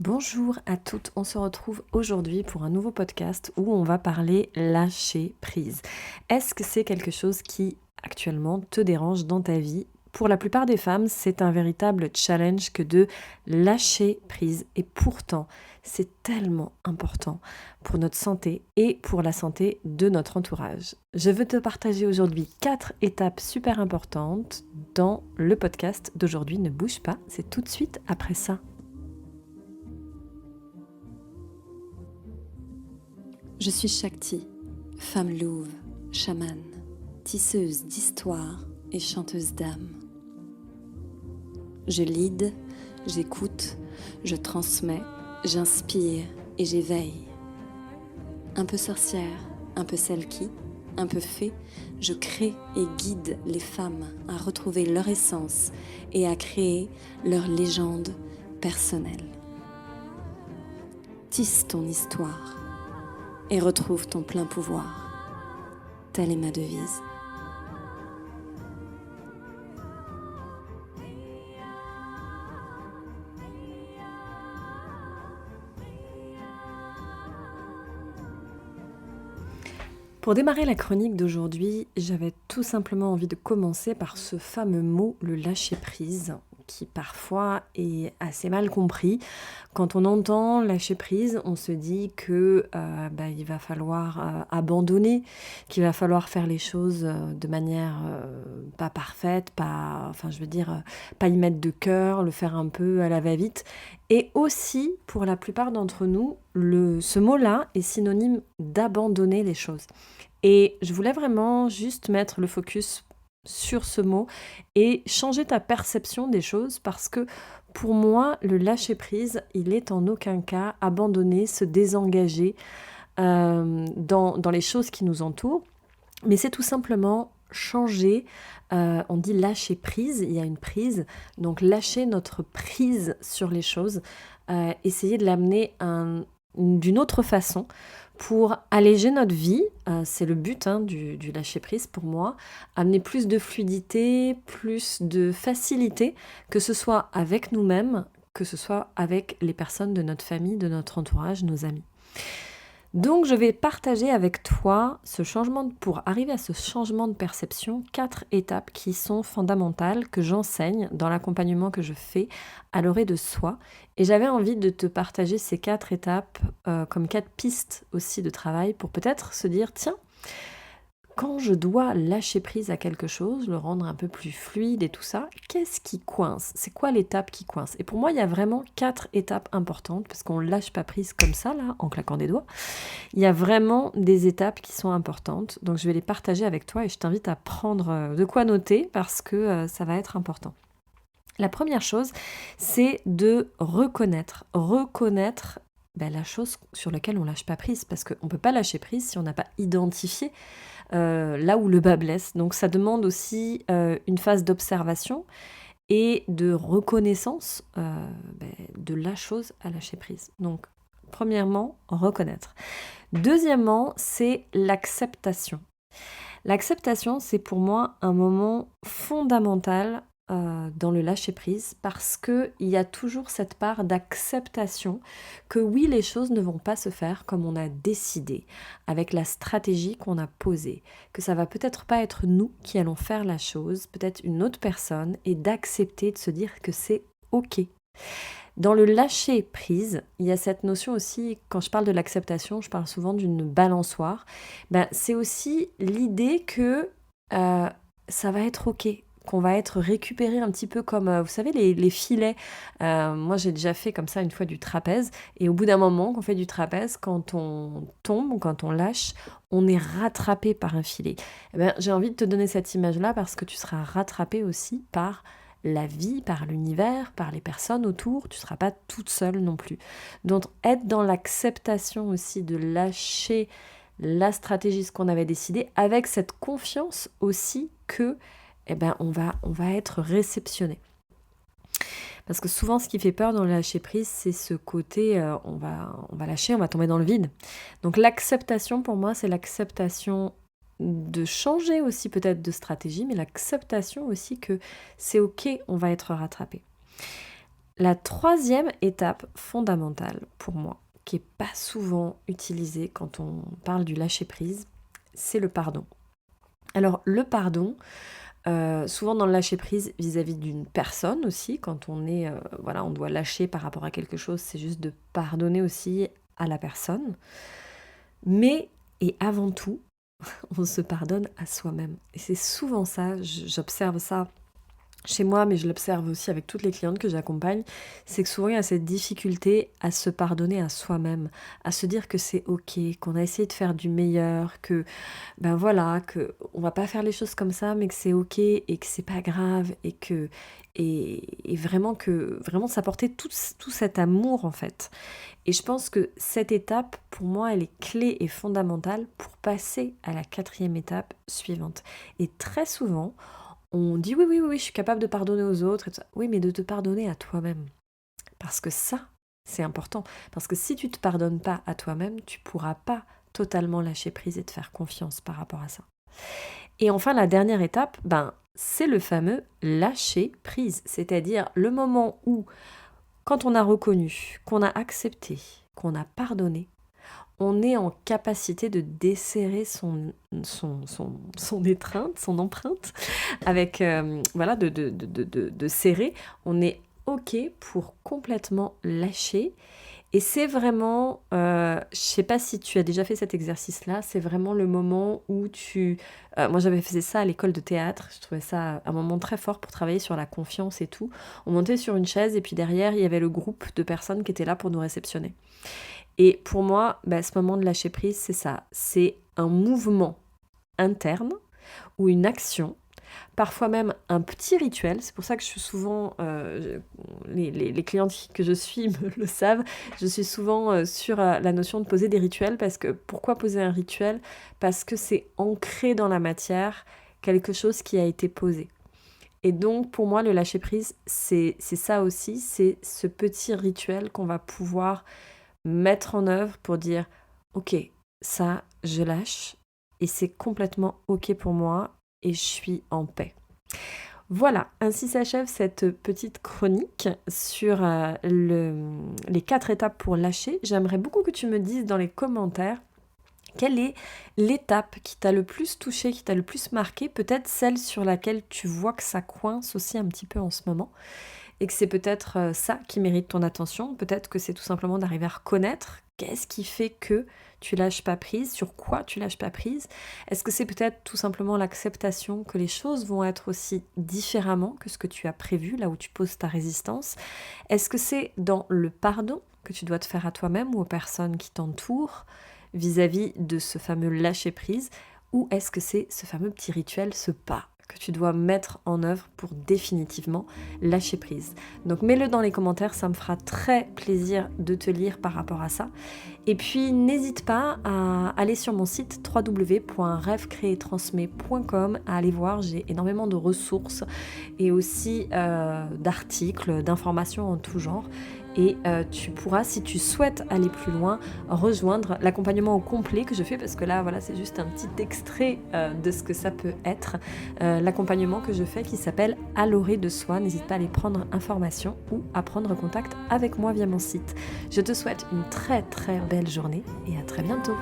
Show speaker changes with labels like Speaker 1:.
Speaker 1: Bonjour à toutes, on se retrouve aujourd'hui pour un nouveau podcast où on va parler lâcher prise. Est-ce que c'est quelque chose qui actuellement te dérange dans ta vie? Pour la plupart des femmes, c'est un véritable challenge que de lâcher prise et pourtant, c'est tellement important pour notre santé et pour la santé de notre entourage. Je veux te partager aujourd'hui 4 étapes super importantes dans le podcast d'aujourd'hui. Ne bouge pas, c'est tout de suite après ça.
Speaker 2: Je suis Shakti, femme louve, chamane, tisseuse d'histoires et chanteuse d'âme. Je lead, j'écoute, je transmets, j'inspire et j'éveille. Un peu sorcière, un peu celle qui, un peu fée, je crée et guide les femmes à retrouver leur essence et à créer leur légende personnelle. Tisse ton histoire et retrouve ton plein pouvoir. Telle est ma devise.
Speaker 1: Pour démarrer la chronique d'aujourd'hui, j'avais tout simplement envie de commencer par ce fameux mot, le lâcher prise, qui parfois est assez mal compris. Quand on entend lâcher prise, on se dit que il va falloir abandonner, qu'il va falloir faire les choses de manière pas parfaite, pas y mettre de cœur, le faire un peu à la va-vite. Et aussi, pour la plupart d'entre nous, ce mot-là est synonyme d'abandonner les choses. Et je voulais vraiment juste mettre le focus sur ce mot et changer ta perception des choses parce que pour moi, le lâcher prise, il est en aucun cas abandonner, se désengager dans les choses qui nous entourent, mais c'est tout simplement changer. On dit lâcher prise, il y a une prise, donc lâcher notre prise sur les choses, essayer de l'amener d'une autre façon pour alléger notre vie. C'est le but du lâcher prise pour moi, amener plus de fluidité, plus de facilité, que ce soit avec nous-mêmes, que ce soit avec les personnes de notre famille, de notre entourage, nos amis. Donc je vais partager avec toi pour arriver à ce changement de perception, 4 étapes qui sont fondamentales, que j'enseigne dans l'accompagnement que je fais à l'orée de soi. Et j'avais envie de te partager ces 4 étapes comme 4 pistes aussi de travail pour peut-être se dire, tiens, quand je dois lâcher prise à quelque chose, le rendre un peu plus fluide et tout ça, qu'est-ce qui coince? C'est quoi l'étape qui coince? Et pour moi, il y a vraiment 4 étapes importantes, parce qu'on ne lâche pas prise comme ça, là, en claquant des doigts. Il y a vraiment des étapes qui sont importantes, donc je vais les partager avec toi et je t'invite à prendre de quoi noter, parce que ça va être important. La première chose, c'est de reconnaître la chose sur laquelle on lâche pas prise, parce qu'on ne peut pas lâcher prise si on n'a pas identifié là où le bas blesse. Donc ça demande aussi une phase d'observation et de reconnaissance de la chose à lâcher prise. Donc premièrement, reconnaître. Deuxièmement, c'est l'acceptation. L'acceptation, c'est pour moi un moment fondamental dans le lâcher-prise parce qu'il y a toujours cette part d'acceptation que oui, les choses ne vont pas se faire comme on a décidé, avec la stratégie qu'on a posée, que ça va peut-être pas être nous qui allons faire la chose, peut-être une autre personne, et d'accepter de se dire que c'est OK. Dans le lâcher prise, il y a cette notion aussi, quand je parle de l'acceptation, je parle souvent d'une balançoire. C'est aussi l'idée que ça va être OK, qu'on va être récupéré un petit peu comme, vous savez, les filets. Moi, j'ai déjà fait comme ça une fois du trapèze. Et au bout d'un moment, qu'on fait du trapèze, quand on tombe ou quand on lâche, on est rattrapé par un filet. J'ai envie de te donner cette image-là parce que tu seras rattrapé aussi par la vie, par l'univers, par les personnes autour, tu ne seras pas toute seule non plus. Donc être dans l'acceptation aussi de lâcher la stratégie, ce qu'on avait décidé, avec cette confiance aussi que on va être réceptionné. Parce que souvent, ce qui fait peur dans le lâcher prise, c'est ce côté, on va lâcher, on va tomber dans le vide. Donc l'acceptation, pour moi, c'est l'acceptation de changer aussi peut-être de stratégie, mais l'acceptation aussi que c'est OK, on va être rattrapé. La troisième étape fondamentale pour moi, qui n'est pas souvent utilisée quand on parle du lâcher-prise, c'est le pardon. Alors le pardon, souvent dans le lâcher-prise vis-à-vis d'une personne aussi, quand on est, on doit lâcher par rapport à quelque chose, c'est juste de pardonner aussi à la personne. Mais, et avant tout, on se pardonne à soi-même. Et c'est souvent ça, j'observe ça chez moi, mais je l'observe aussi avec toutes les clientes que j'accompagne, c'est que souvent il y a cette difficulté à se pardonner à soi-même, à se dire que c'est ok, qu'on a essayé de faire du meilleur, que que on va pas faire les choses comme ça, mais que c'est ok et que c'est pas grave et vraiment que vraiment de s'apporter tout cet amour en fait. Et je pense que cette étape, pour moi, elle est clé et fondamentale pour passer à la quatrième étape suivante. Et très souvent, on dit oui, je suis capable de pardonner aux autres. Et tout ça. Oui, mais de te pardonner à toi-même. Parce que ça, c'est important. Parce que si tu ne te pardonnes pas à toi-même, tu ne pourras pas totalement lâcher prise et te faire confiance par rapport à ça. Et enfin, la dernière étape, c'est le fameux lâcher prise. C'est-à-dire le moment où, quand on a reconnu, qu'on a accepté, qu'on a pardonné, on est en capacité de desserrer son étreinte, son empreinte, avec, de serrer. On est OK pour complètement lâcher. Et c'est vraiment, je sais pas si tu as déjà fait cet exercice-là, c'est vraiment le moment où moi j'avais fait ça à l'école de théâtre, je trouvais ça un moment très fort pour travailler sur la confiance et tout. On montait sur une chaise et puis derrière, il y avait le groupe de personnes qui étaient là pour nous réceptionner. Et pour moi, ce moment de lâcher prise, c'est ça. C'est un mouvement interne ou une action, parfois même un petit rituel. C'est pour ça que je suis souvent, les clientes que je suis me le savent, je suis souvent sur la notion de poser des rituels. Parce que pourquoi poser un rituel ? Parce que c'est ancré dans la matière quelque chose qui a été posé. Et donc, pour moi, le lâcher prise, c'est ça aussi. C'est ce petit rituel qu'on va pouvoir mettre en œuvre pour dire ok, ça je lâche et c'est complètement ok pour moi et je suis en paix. Voilà, ainsi s'achève cette petite chronique sur les 4 étapes pour lâcher. J'aimerais beaucoup que tu me dises dans les commentaires quelle est l'étape qui t'a le plus touché, qui t'a le plus marqué, peut-être celle sur laquelle tu vois que ça coince aussi un petit peu en ce moment. Et que c'est peut-être ça qui mérite ton attention, peut-être que c'est tout simplement d'arriver à reconnaître qu'est-ce qui fait que tu lâches pas prise, sur quoi tu lâches pas prise. Est-ce que c'est peut-être tout simplement l'acceptation que les choses vont être aussi différemment que ce que tu as prévu, là où tu poses ta résistance. Est-ce que c'est dans le pardon que tu dois te faire à toi-même ou aux personnes qui t'entourent vis-à-vis de ce fameux lâcher prise, ou est-ce que c'est ce fameux petit rituel, ce pas que tu dois mettre en œuvre pour définitivement lâcher prise. Donc mets-le dans les commentaires, ça me fera très plaisir de te lire par rapport à ça. Et puis n'hésite pas à aller sur mon site www.rêvecréetransmet.com, à aller voir, j'ai énormément de ressources et aussi d'articles, d'informations en tout genre. Et tu pourras, si tu souhaites aller plus loin, rejoindre l'accompagnement au complet que je fais, parce que là, voilà, c'est juste un petit extrait de ce que ça peut être. L'accompagnement que je fais qui s'appelle Alloré de soi. N'hésite pas à aller prendre information ou à prendre contact avec moi via mon site. Je te souhaite une très très belle journée et à très bientôt.